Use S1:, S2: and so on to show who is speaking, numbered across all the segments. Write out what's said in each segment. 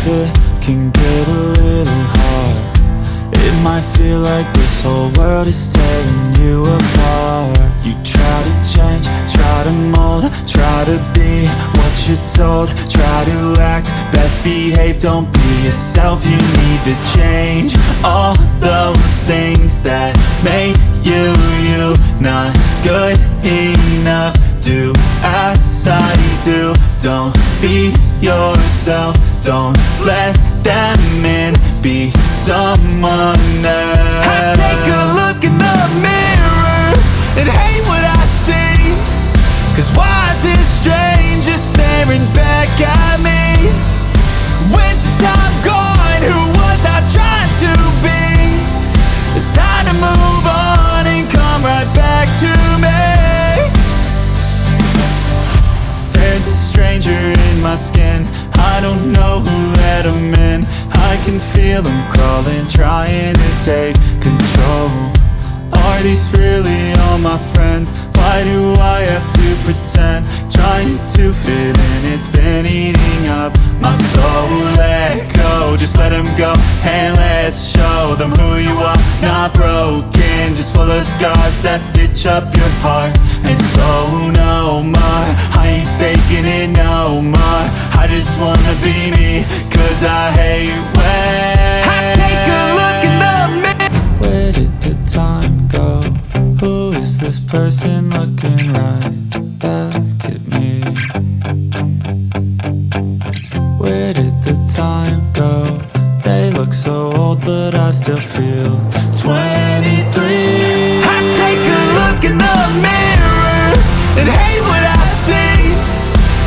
S1: if it can get a little hard. It might feel like this whole world is tearing you apart. You try to change, try to mold, try to be what you're told. Try to act best behaved, don't be yourself, you need to change. All those things that make you, you not good enough. Do as I do, don't be yourself, don't let them in, be someone else. I take a look in the mirror and hate what I see, 'cause why is this stranger staring back at me? Where's the time gone? Who was I trying to be? It's time to move on and come right back to me. There's a stranger in my skin, I don't know who let him in. I can feel them crawling, trying to take control. Are these really all my friends? Why do I have to pretend? Trying to fit in, it's been eating up my soul. Let go, just let them go, and let's show them who you are. Not broken, just full of scars that stitch up your heart. And so no more, I ain't faking it no more. I just wanna be me, 'cause I hate when I take a look in the mirror. Where did the time go? Who is this person looking right back at me? Where did the time go? They look so old, but I still feel 23. I take a look in the mirror and hate what I see,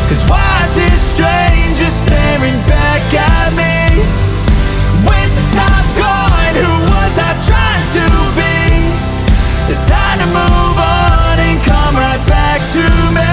S1: 'cause why is this stranger staring back at me? Where's the time gone? Who was I trying to be? It's time to move on and come right back to me.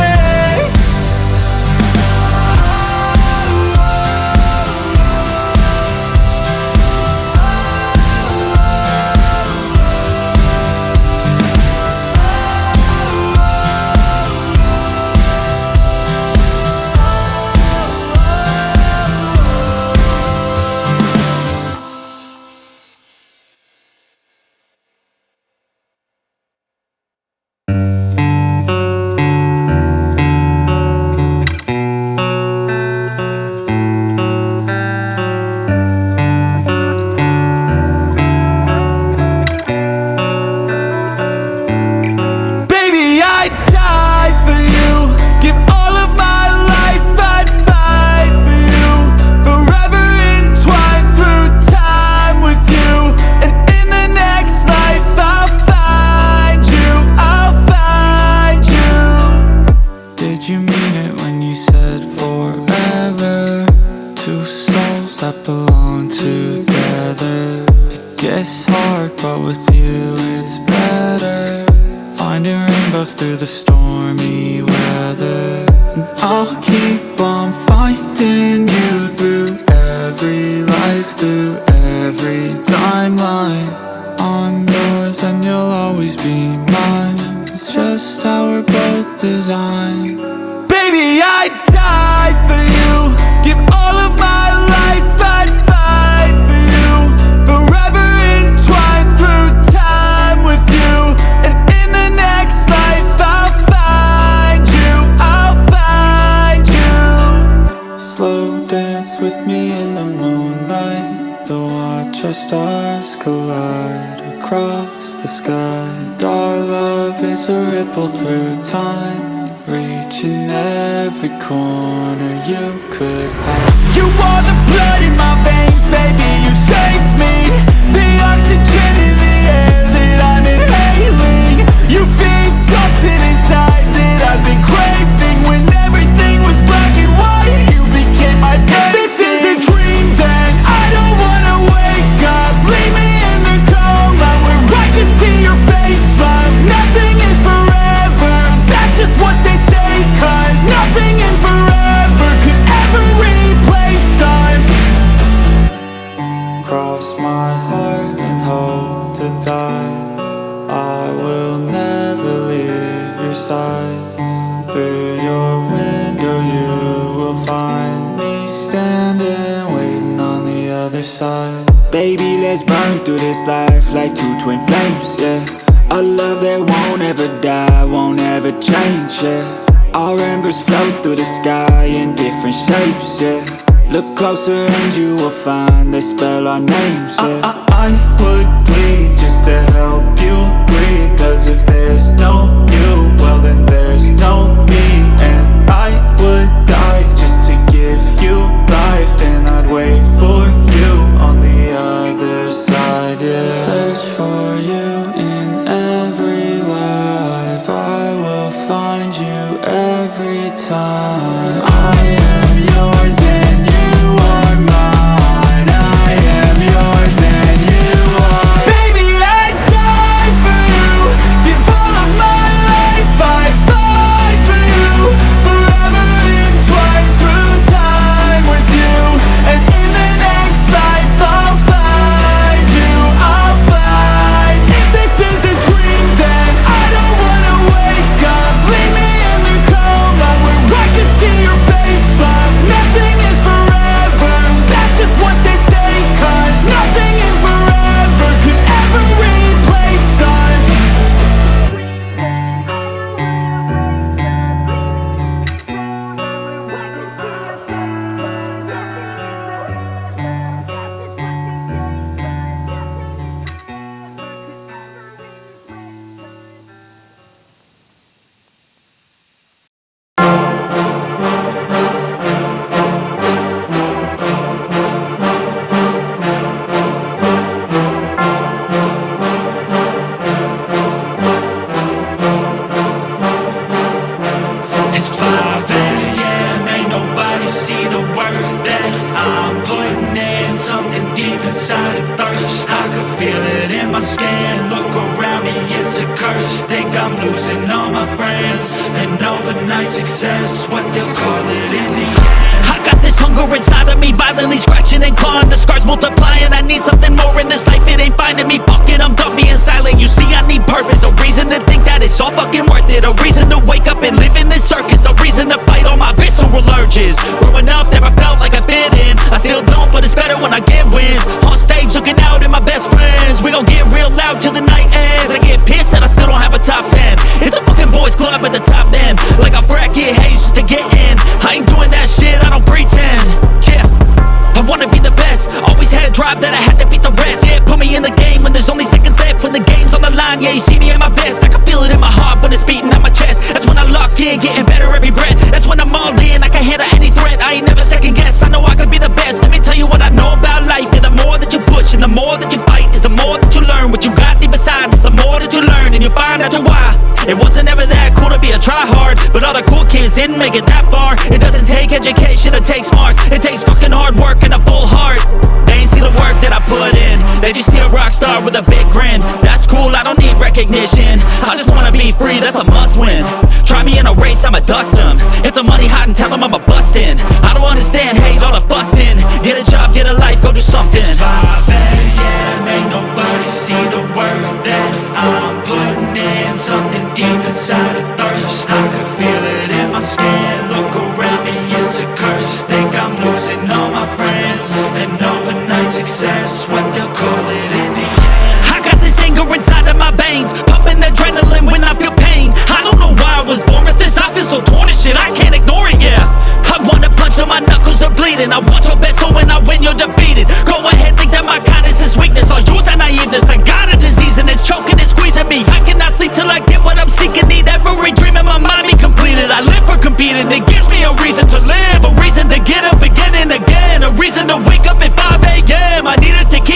S2: Through your window you will find me standing, waiting
S1: side. Baby, let's burn through this life like two twin flames, yeah. A love that won't ever die, won't ever change, yeah. Our embers float through the sky in different shapes, yeah. Look closer and you will find they spell our names, yeah. I would bleed just to help you breathe, 'cause if there's no you, well then there's no me. And I would die just to give you life, then I'd wait for you on the other side, yeah. Search for you in every life, I will find you every time. I am yours and you are mine. I am yours and you are. Baby, I'd die for you. Give all of my life, I'd fight for you. Forever entwined through time with you. And in the next life I'll find you, I'll find. If this is a dream then I don't wanna wake up. Leave me in the cold light where I can see your face, love. Nothing is forever, that's just what they say, 'cause nothing in forever could ever replace us. It's 5 a.m., ain't nobody see the work that I'm putting in. Something deep inside a thirst, I can feel it in my skin. Look around me, it's a curse. Think I'm losing all my friends. An overnight success, what they'll call it in the end.
S2: I got this hunger inside of me, violently scratching and clawing. The scars multiplying, I need something more in this life. It ain't finding me, fuck it, I'm done being silent. You see, I need purpose, a reason to think that it's all fucking worth it. A reason to wake up and live in this circus. A reason to fight all my visceral urges. Growing up, never felt like I fit in. I still don't, but it's better when I get wins. On stage, looking out at my best friends. We gon' get real loud till the night ends. I get pissed that I still don't have a top 10. It's a fucking boys club at the top then. Like a frat kid haze just to get in. I ain't doing that shit, I don't pretend. Yeah, I wanna be the best. Always had a drive that I had to beat the rest. Yeah, put me in the game when there's only seconds left. When the game's on the line, yeah, you see me at my best. I can feel it in my heart when it's beating on my chest. That's when I lock in, getting better every breath. That's when I'm all in, I can handle any threat. I ain't never second guess, I know I could be the best. Let me tell you what I know about life. Yeah, the more that you push and the more that you fight is the more that you learn. What you got deep inside is the more that you learn, and you'll find out why. It wasn't ever that cool to be a tryhard, but all the cool kids didn't make it that far. It doesn't take education, it takes smarts. It takes fucking hard work and a full heart. They ain't see the work that I put in, they just see a rock star with a big grin. That's cool, I don't need recognition, I just wanna be free, that's a must win. Try me in a race, I'ma dust them. If the money hot and tell them I'm a bustin'. I don't understand, hate all the fussing. Get a job, get a life, go do something.
S1: It's 5 a.m., ain't nobody see the work that I'm putting in. Something deep inside a thirst, I can feel it in my skin. Look around me, it's a curse. Just think I'm losing all my friends. An overnight success, what they'll call it in the end.
S2: I got this anger inside of my veins, pumping adrenaline when I feel pain. I don't know why I was born with this, I feel so torn and shit, I can't ignore it, yeah. I wanna punch till my knuckles are bleeding. I want your best, so when I win you're defeated. Go ahead, think that my kindness is weakness. I'll use that naiveness, I got a disease and it's choking and squeezing me. I cannot sleep till I get what I'm seeking. Need every dream in my mind be completed. I live for competing, it gives me a reason to live. A reason to get up again and again. A reason to wake up at 5 a.m. I need it to keep